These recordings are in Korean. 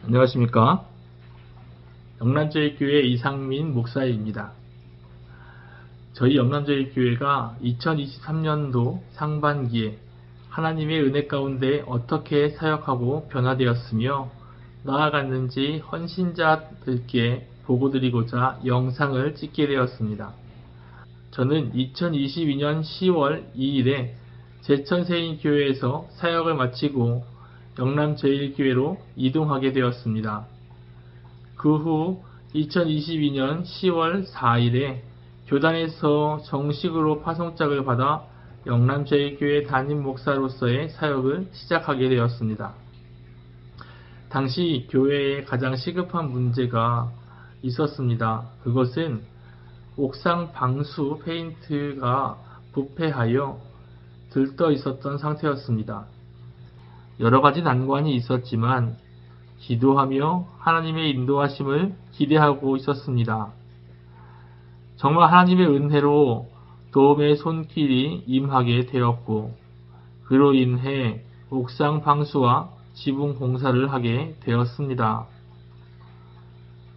안녕하십니까. 영남제일교회 이상민 목사입니다. 저희 영남제일교회가 2023년도 상반기에 하나님의 은혜 가운데 어떻게 사역하고 변화되었으며 나아갔는지 헌신자들께 보고드리고자 영상을 찍게 되었습니다. 저는 2022년 10월 2일에 제천세인교회에서 사역을 마치고 영남제일교회로 이동하게 되었습니다. 그 후 2022년 10월 4일에 교단에서 정식으로 파송장을 받아 영남제일교회 담임 목사로서의 사역을 시작하게 되었습니다. 당시 교회에 가장 시급한 문제가 있었습니다. 그것은 옥상 방수 페인트가 부패하여 들떠 있었던 상태였습니다. 여러 가지 난관이 있었지만 기도하며 하나님의 인도하심을 기대하고 있었습니다. 정말 하나님의 은혜로 도움의 손길이 임하게 되었고 그로 인해 옥상 방수와 지붕 공사를 하게 되었습니다.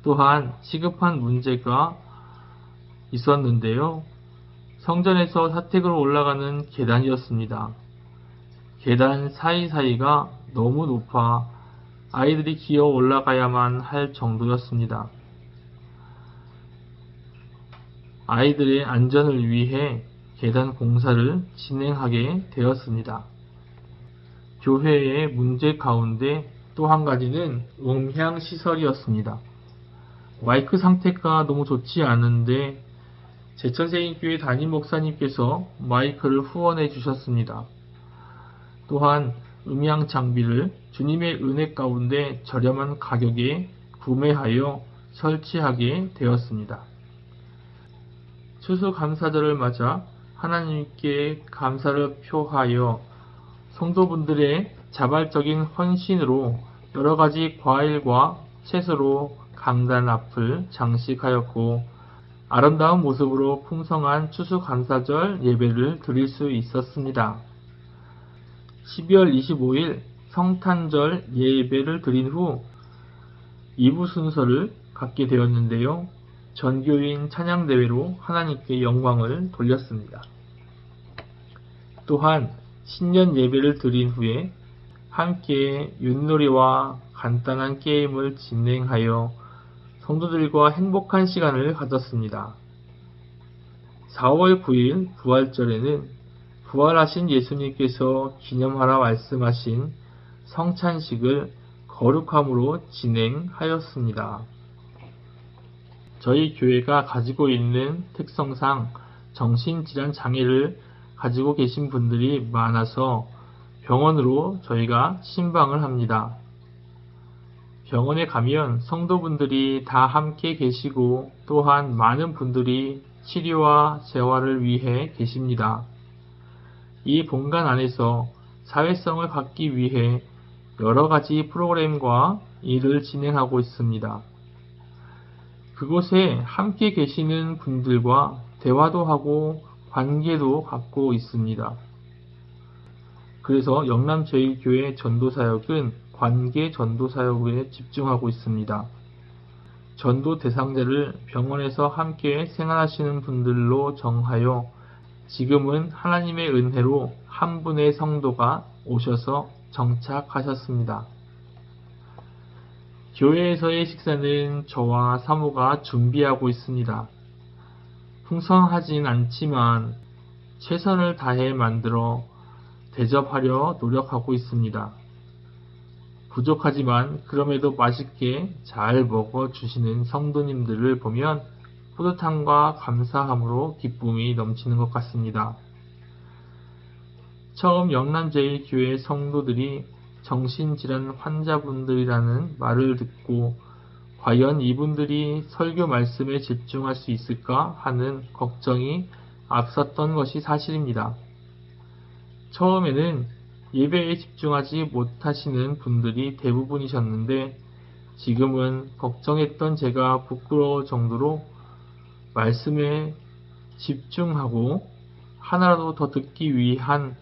또한 시급한 문제가 있었는데요. 성전에서 사택으로 올라가는 계단이었습니다. 계단 사이사이가 너무 높아 아이들이 기어 올라가야만 할 정도였습니다. 아이들의 안전을 위해 계단 공사를 진행하게 되었습니다. 교회의 문제 가운데 또 한 가지는 음향시설이었습니다. 마이크 상태가 너무 좋지 않은데 제천세인교회 담임 목사님께서 마이크를 후원해 주셨습니다. 또한 음향 장비를 주님의 은혜 가운데 저렴한 가격에 구매하여 설치하게 되었습니다. 추수감사절을 맞아 하나님께 감사를 표하여 성도분들의 자발적인 헌신으로 여러가지 과일과 채소로 강단 앞을 장식하였고 아름다운 모습으로 풍성한 추수감사절 예배를 드릴 수 있었습니다. 12월 25일 성탄절 예배를 드린 후 2부 순서를 갖게 되었는데요. 전교인 찬양대회로 하나님께 영광을 돌렸습니다. 또한 신년 예배를 드린 후에 함께 윷놀이와 간단한 게임을 진행하여 성도들과 행복한 시간을 가졌습니다. 4월 9일 부활절에는 부활하신 예수님께서 기념하라 말씀하신 성찬식을 거룩함으로 진행하였습니다. 저희 교회가 가지고 있는 특성상 정신질환 장애를 가지고 계신 분들이 많아서 병원으로 저희가 신방을 합니다. 병원에 가면 성도분들이 다 함께 계시고 또한 많은 분들이 치료와 재활을 위해 계십니다. 이 본관 안에서 사회성을 갖기 위해 여러 가지 프로그램과 일을 진행하고 있습니다. 그곳에 함께 계시는 분들과 대화도 하고 관계도 갖고 있습니다. 그래서 영남제일교회 전도사역은 관계 전도사역에 집중하고 있습니다. 전도 대상자를 병원에서 함께 생활하시는 분들로 정하여 지금은 하나님의 은혜로 한 분의 성도가 오셔서 정착하셨습니다. 교회에서의 식사는 저와 사모가 준비하고 있습니다. 풍성하진 않지만 최선을 다해 만들어 대접하려 노력하고 있습니다. 부족하지만 그럼에도 맛있게 잘 먹어주시는 성도님들을 보면 뿌듯함과 감사함으로 기쁨이 넘치는 것 같습니다. 처음 영남제일교회 성도들이 정신질환 환자분들이라는 말을 듣고 과연 이분들이 설교 말씀에 집중할 수 있을까 하는 걱정이 앞섰던 것이 사실입니다. 처음에는 예배에 집중하지 못하시는 분들이 대부분이셨는데 지금은 걱정했던 제가 부끄러울 정도로 말씀에 집중하고 하나라도 더 듣기 위한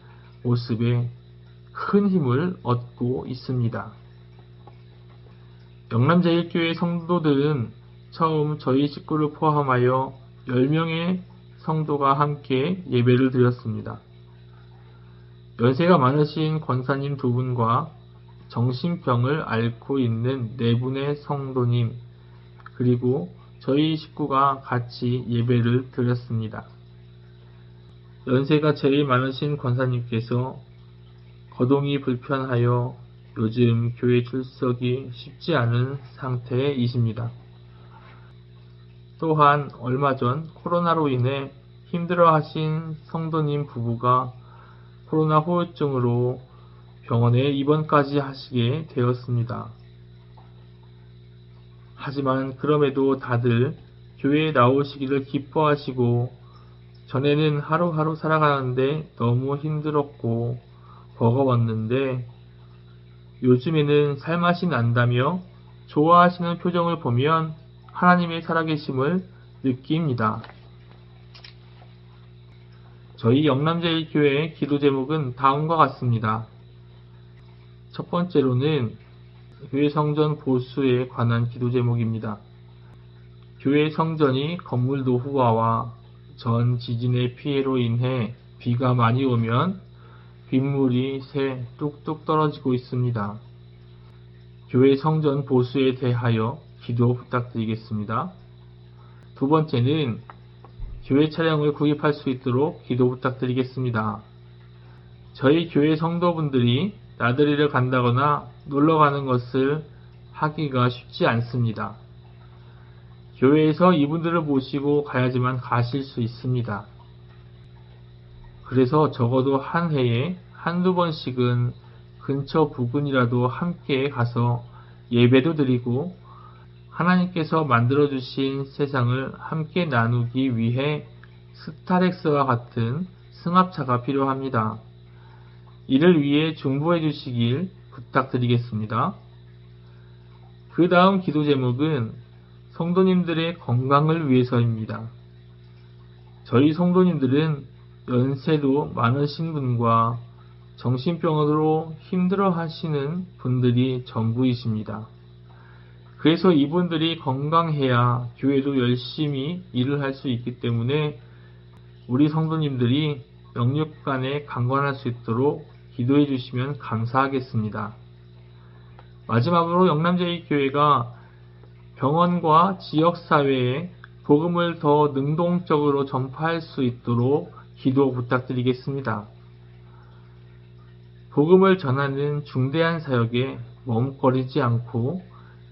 모습에 큰 힘을 얻고 있습니다. 영남제일교회 성도들은 처음 저희 식구를 포함하여 10명의 성도가 함께 예배를 드렸습니다. 연세가 많으신 권사님 2분과 정신병을 앓고 있는 4분의 성도님, 그리고 저희 식구가 같이 예배를 드렸습니다. 연세가 제일 많으신 권사님께서 거동이 불편하여 요즘 교회 출석이 쉽지 않은 상태이십니다. 또한 얼마 전 코로나로 인해 힘들어하신 성도님 부부가 코로나 후유증으로 병원에 입원까지 하시게 되었습니다. 하지만 그럼에도 다들 교회에 나오시기를 기뻐하시고 전에는 하루하루 살아가는데 너무 힘들었고 버거웠는데 요즘에는 살맛이 난다며 좋아하시는 표정을 보면 하나님의 살아계심을 느낍니다. 저희 영남제일교회의 기도 제목은 다음과 같습니다. 첫 번째로는 교회 성전 보수에 관한 기도 제목입니다. 교회 성전이 건물 노후화와 전 지진의 피해로 인해 비가 많이 오면 빗물이 새 뚝뚝 떨어지고 있습니다. 교회 성전 보수에 대하여 기도 부탁드리겠습니다. 두 번째는 교회 차량을 구입할 수 있도록 기도 부탁드리겠습니다. 저희 교회 성도분들이 나들이를 간다거나 놀러 가는 것을 하기가 쉽지 않습니다. 교회에서 이분들을 모시고 가야지만 가실 수 있습니다. 그래서 적어도 한 해에 한두 번씩은 근처 부근이라도 함께 가서 예배도 드리고 하나님께서 만들어주신 세상을 함께 나누기 위해 스타렉스와 같은 승합차가 필요합니다. 이를 위해 중보해 주시길 부탁드리겠습니다. 그 다음 기도 제목은 성도님들의 건강을 위해서입니다. 저희 성도님들은 연세도 많으신 분과 정신병으로 힘들어 하시는 분들이 전부이십니다. 그래서 이분들이 건강해야 교회도 열심히 일을 할 수 있기 때문에 우리 성도님들이 영육간에 강건할 수 있도록 기도해 주시면 감사하겠습니다. 마지막으로 영남제일교회가 병원과 지역사회에 복음을 더 능동적으로 전파할 수 있도록 기도 부탁드리겠습니다. 복음을 전하는 중대한 사역에 머뭇거리지 않고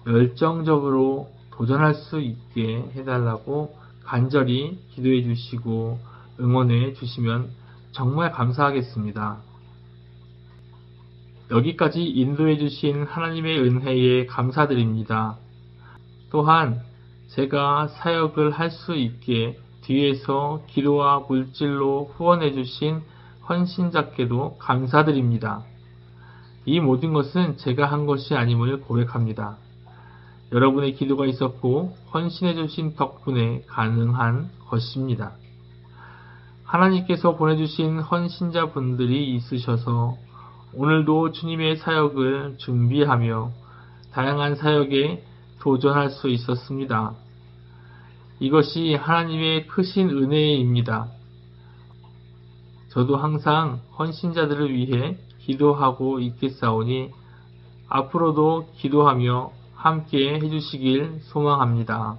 열정적으로 도전할 수 있게 해달라고 간절히 기도해 주시고 응원해 주시면 정말 감사하겠습니다. 여기까지 인도해 주신 하나님의 은혜에 감사드립니다. 또한 제가 사역을 할 수 있게 뒤에서 기도와 물질로 후원해 주신 헌신자께도 감사드립니다. 이 모든 것은 제가 한 것이 아님을 고백합니다. 여러분의 기도가 있었고 헌신해 주신 덕분에 가능한 것입니다. 하나님께서 보내주신 헌신자분들이 있으셔서 오늘도 주님의 사역을 준비하며 다양한 사역에 도전할 수 있었습니다. 이것이 하나님의 크신 은혜입니다. 저도 항상 헌신자들을 위해 기도하고 있겠사오니 앞으로도 기도하며 함께 해주시길 소망합니다.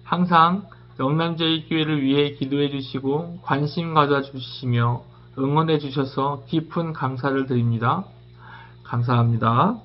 항상 영남제일교회를 위해 기도해 주시고 관심 가져주시며 응원해 주셔서 깊은 감사를 드립니다. 감사합니다.